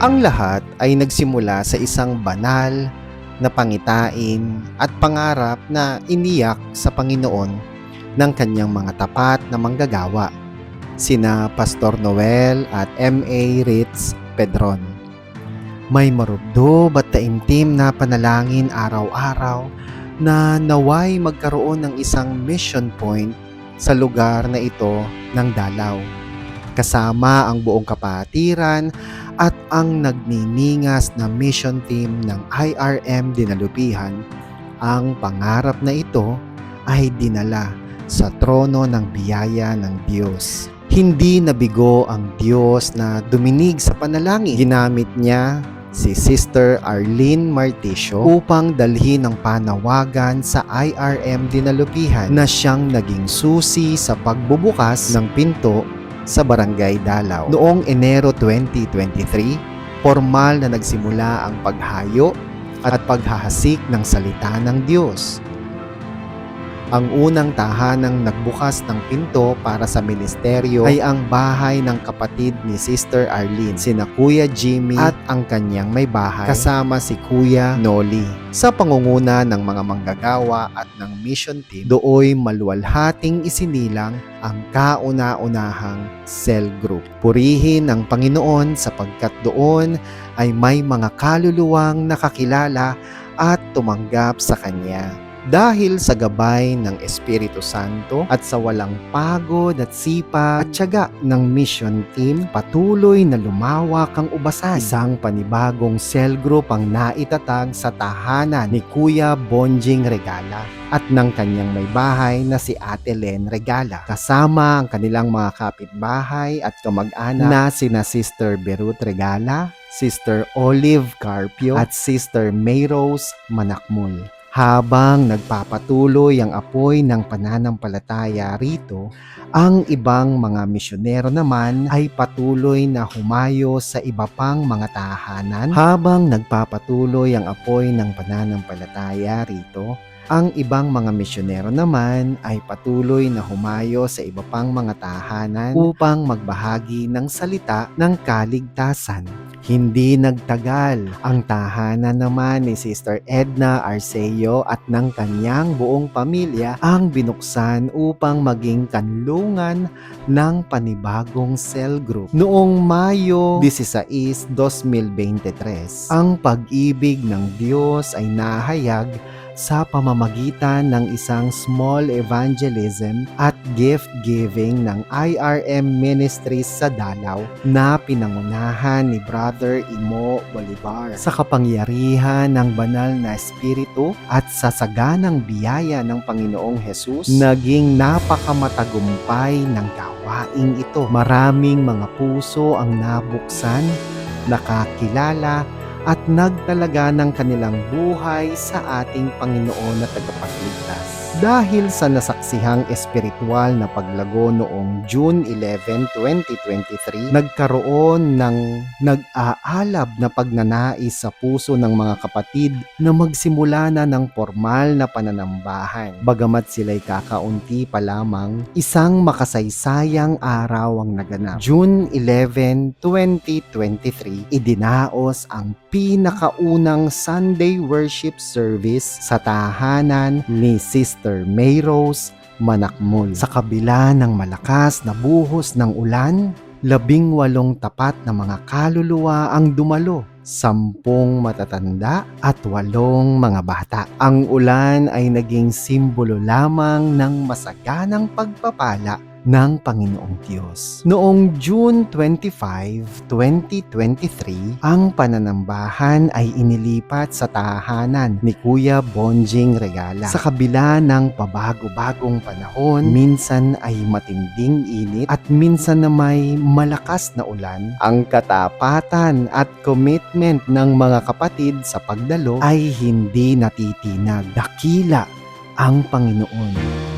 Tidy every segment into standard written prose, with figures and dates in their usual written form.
Ang lahat ay nagsimula sa isang banal na pangitain at pangarap na iniyak sa Panginoon ng kanyang mga tapat na manggagawa, sina Pastor Noel at M.A. Ritz Pedron. May marubdob at taimtim na panalangin araw-araw na naway magkaroon ng isang mission point sa lugar na ito ng dalaw. Kasama ang buong kapatiran at ang nagniningas na mission team ng IRM Dinalupihan, ang pangarap na ito ay dinala sa trono ng biyaya ng Diyos. Hindi nabigo ang Diyos na duminig sa panalangin. Ginamit niya si Sister Arlene Marticio upang dalhin ang panawagan sa IRM Dinalupihan na siyang naging susi sa pagbubukas ng pinto sa Barangay Dalaw. Noong Enero 2023, formal na nagsimula ang paghayo at paghahasik ng salita ng Diyos. Ang unang tahanang nagbukas ng pinto para sa ministeryo ay ang bahay ng kapatid ni Sister Arlene, sina Kuya Jimmy at ang kanyang may bahay kasama si Kuya Noli. Sa pangunguna ng mga manggagawa at ng mission team, dooy maluwalhating isinilang ang kauna-unahang cell group. Purihin ang Panginoon sapagkat doon ay may mga kaluluwang nakakilala at tumanggap sa Kanya. Dahil sa gabay ng Espiritu Santo at sa walang pagod at sipa at tiyaga ng mission team, patuloy na lumawak ang ubasan. Isang panibagong cell group ang naitatag sa tahanan ni Kuya Bonjing Regala at ng kanyang may bahay na si Ate Len Regala. Kasama ang kanilang mga kapitbahay at kamag-anak na sina Sister Berut Regala, Sister Olive Carpio at Sister Mayrose Manakmul. Habang nagpapatuloy ang apoy ng pananampalataya rito, ang ibang mga misyonero naman ay patuloy na humayo sa iba pang mga tahanan. Habang nagpapatuloy ang apoy ng pananampalataya rito, ang ibang mga misyonero naman ay patuloy na humayo sa iba pang mga tahanan upang magbahagi ng salita ng kaligtasan. Hindi nagtagal, ang tahanan naman ni Sister Edna Arceo at ng kanyang buong pamilya ang binuksan upang maging kanlungan ng panibagong cell group. Noong Mayo 16, 2023, ang pag-ibig ng Diyos ay nahayag sa pamamagitan ng isang small evangelism at gift-giving ng IRM Ministries sa Dalaw na pinangunahan ni Brother Imo Bolivar. Sa kapangyarihan ng banal na espiritu at sa saganang biyaya ng Panginoong Hesus, naging napakamatagumpay ng gawaing ito. Maraming mga puso ang nabuksan, nakakilala at nagtalaga ng kanilang buhay sa ating Panginoon na tagapagligtas. Dahil sa nasaksihang espiritual na paglago noong June 11, 2023, nagkaroon ng nag-aalab na pagnanais sa puso ng mga kapatid na magsimula na ng formal na pananambahan. Bagamat sila'y kakaunti pa lamang, isang makasaysayang araw ang naganap. June 11, 2023, idinaos ang pinakaunang Sunday worship service sa tahanan ni Sister Mayrose Manakmul. Sa kabila ng malakas na buhos ng ulan, 18 tapat na mga kaluluwa ang dumalo, 10 matatanda at 8 mga bata. Ang ulan ay naging simbolo lamang ng masaganang pagpapala ng Panginoong Diyos. Noong June 25, 2023, ang pananambahan ay inilipat sa tahanan ni Kuya Bonjing Regala. Sa kabila ng pabago-bagong panahon, minsan ay matinding init at minsan na may malakas na ulan, ang katapatan at commitment ng mga kapatid sa pagdalo ay hindi natitinag. Dakila ang Panginoon.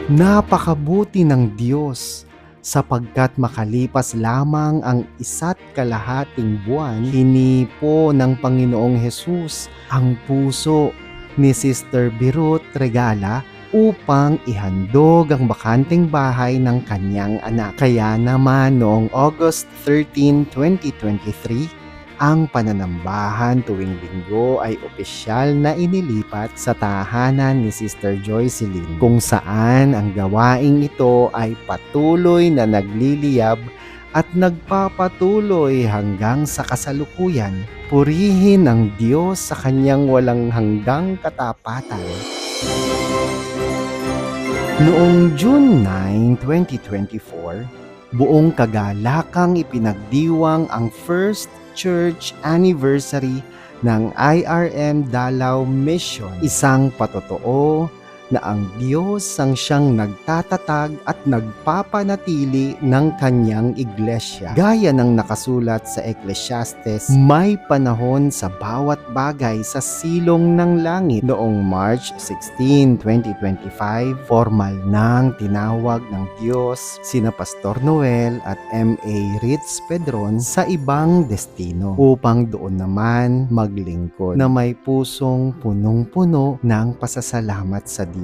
Napakabuti ng Diyos sapagkat makalipas lamang ang 1 kalahating buwan, hinipo ng Panginoong Hesus ang puso ni Sister Berut Regala upang ihandog ang bakanteng bahay ng kanyang anak. Kaya naman noong August 13, 2023, ang pananambahan tuwing linggo ay opisyal na inilipat sa tahanan ni Sister Joycelyn, kung saan ang gawaing ito ay patuloy na nagliliyab at nagpapatuloy hanggang sa kasalukuyan. Purihin ang Diyos sa kanyang walang hanggang katapatan. Noong June 9, 2024, buong kagalakang ipinagdiwang ang first church anniversary ng IRM Dalao Mission. Isang patotoo na ang Diyos ang siyang nagtatatag at nagpapanatili ng kanyang iglesia. Gaya ng nakasulat sa Ecclesiastes, may panahon sa bawat bagay sa silong ng langit. Noong March 16, 2025, formal nang tinawag ng Diyos sina Pastor Noel at M.A. Ritz Pedron sa ibang destino upang doon naman maglingkod na may pusong punong-puno ng pasasalamat sa Diyos.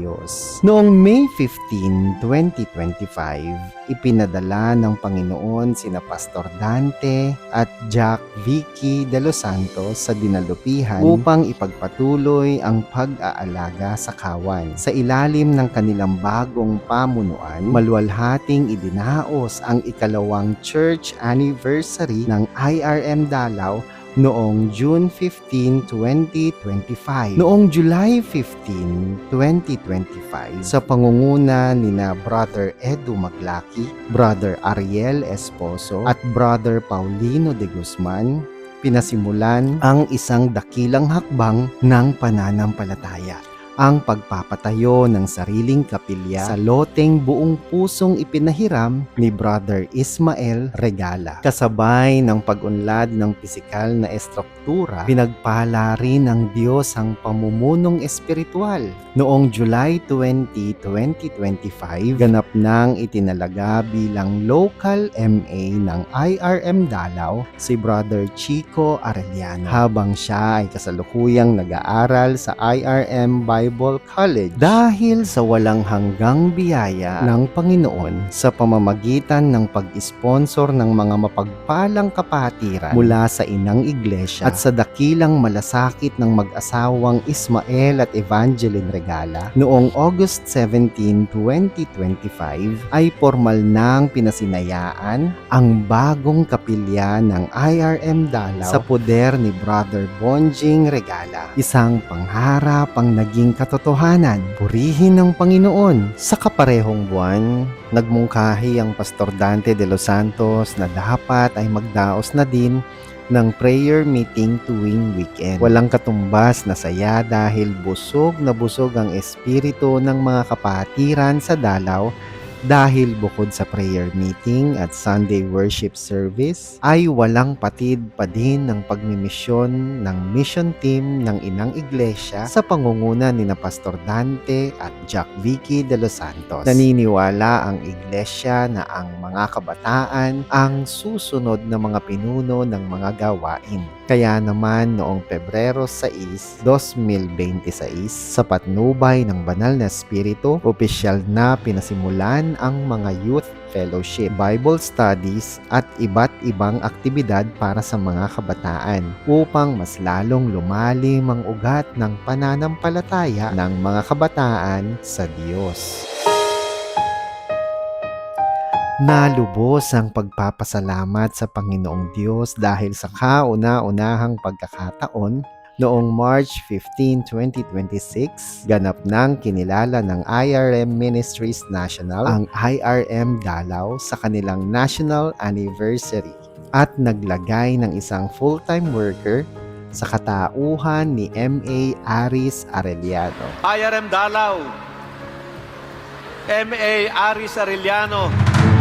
Noong May 15, 2025, ipinadala ng Panginoon sina Pastor Dante at Jack Vicky de los Santos sa Dinalupihan upang ipagpatuloy ang pag-aalaga sa kawan. Sa ilalim ng kanilang bagong pamunuan, maluwalhating idinaos ang ikalawang church anniversary ng IRM Dalao noong June 15, 2025. Noong July 15, 2025, sa pangunguna nina Brother Edu Maglaki, Brother Ariel Esposo at Brother Paulino de Guzman, pinasimulan ang isang dakilang hakbang ng pananampalataya. Ang pagpapatayo ng sariling kapilya sa loteng buong pusong ipinahiram ni Brother Ismael Regala. Kasabay ng pag-unlad ng pisikal na estruktura, pinagpala rin ng Diyos ang pamumunong espiritual. Noong July 20, 2025, ganap nang itinalaga bilang local MA ng IRM Dalao si Brother Chico Arellano, habang siya ay kasalukuyang nag-aaral sa IRM Bible College. Dahil sa walang hanggang biyaya ng Panginoon sa pamamagitan ng pag-sponsor ng mga mapagpalang kapatiran mula sa inang iglesia at sa dakilang malasakit ng mag-asawang Ismael at Evangeline Regala, noong August 17, 2025 ay formal nang pinasinayaan ang bagong kapilya ng IRM Dalao sa poder ni Brother Bonjing Regala. Isang pangharap ang naging katotohanan. Purihin ng Panginoon. Sa kaparehong buwan, nagmungkahi ang Pastor Dante de los Santos na dapat ay magdaos na din ng prayer meeting tuwing weekend. Walang katumbas na saya dahil busog na busog ang espiritu ng mga kapatiran sa Dalao dahil bukod sa prayer meeting at Sunday worship service ay walang patid pa din ng pagmimisyon ng mission team ng inang iglesia sa pangunguna ni na Pastor Dante at Jack Vicky de los Santos. Naniniwala ang iglesia na ang mga kabataan ang susunod na mga pinuno ng mga gawain. Kaya naman noong Pebrero 6, 2026, sa patnubay ng Banal na Espiritu, opisyal na pinasimulan ang mga youth fellowship, Bible studies at iba't ibang aktibidad para sa mga kabataan upang mas lalong lumalim ang ugat ng pananampalataya ng mga kabataan sa Diyos. Nalubos ang pagpapasalamat sa Panginoong Diyos dahil sa kauna-unahang pagkakataon noong March 15, 2026, ganap nang kinilala ng IRM Ministries National ang IRM Dalao sa kanilang national anniversary at naglagay ng isang full-time worker sa katauhan ni M.A. Aris Arellano. IRM Dalao, M.A. Aris Arellano.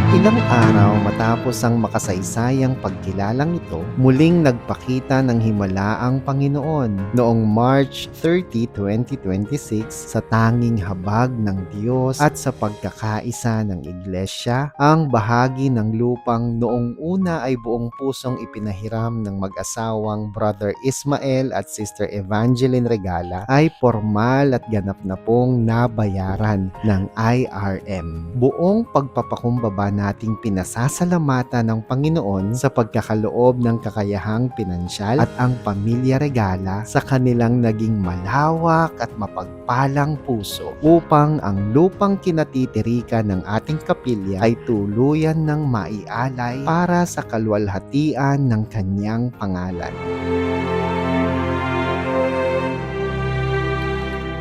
Ilang araw matapos ang makasaysayang pagkilalang ito, muling nagpakita ng himala ang Panginoon noong March 30, 2026 sa tanging habag ng Diyos at sa pagkakaisa ng iglesia. Ang bahagi ng lupang noong una ay buong pusong ipinahiram ng mag-asawang Brother Ismael at Sister Evangeline Regala ay formal at ganap na pong nabayaran ng IRM. Buong pagpapakumbaba nating pinasasalamatan ng Panginoon sa pagkakaloob ng kakayahang pinansyal at ang pamilya Regala sa kanilang naging malawak at mapagpalang puso upang ang lupang kinatitirikan ng ating kapilya ay tuluyan ng maialay para sa kalwalhatian ng kanyang pangalan.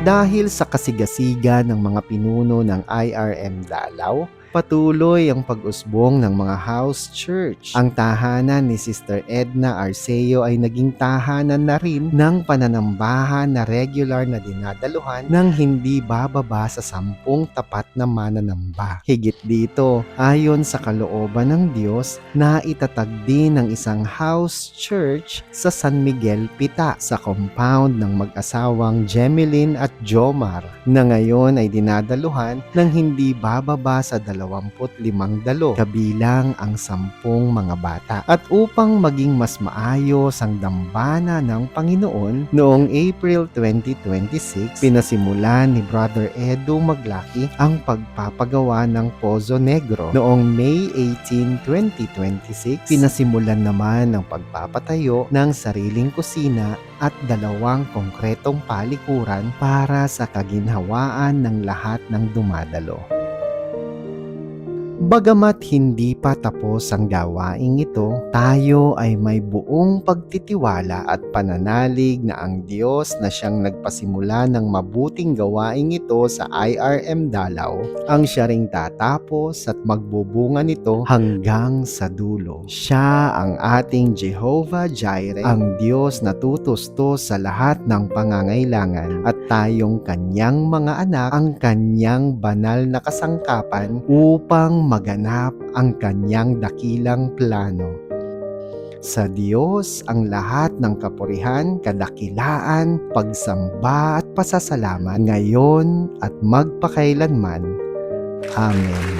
Dahil sa kasigasigan ng mga pinuno ng IRM Dalaw, patuloy ang pag-usbong ng mga house church. Ang tahanan ni Sister Edna Arceo ay naging tahanan na rin ng pananambahan na regular na dinadaluhan ng hindi bababa sa 10 tapat na mananamba. Higit dito, ayon sa kalooban ng Diyos, na itatag din ng isang house church sa San Miguel Pita sa compound ng mag-asawang Jemeline at Jomar na ngayon ay dinadaluhan ng hindi bababa sa 25 dalo, kabilang ang 10 mga bata. At upang maging mas maayos ang dambana ng Panginoon, noong April 2026, pinasimulan ni Brother Edu Maglaki ang pagpapagawa ng Pozo Negro. Noong May 18, 2026, pinasimulan naman ang pagpapatayo ng sariling kusina at 2 konkretong palikuran para sa kaginhawaan ng lahat ng dumadalo. Bagamat hindi pa tapos ang gawaing ito, tayo ay may buong pagtitiwala at pananalig na ang Diyos na siyang nagpasimula ng mabuting gawaing ito sa IRM Dalaw, ang siya ring tatapos at magbubunga nito hanggang sa dulo. Siya ang ating Jehovah Jireh, ang Diyos na tutustos sa lahat ng pangangailangan, at tayong kanyang mga anak, ang kanyang banal na kasangkapan upang maganap ang kanyang dakilang plano. Sa Diyos ang lahat ng kapurihan, kadakilaan, pagsamba at pasasalamat ngayon at magpakailanman. Amen.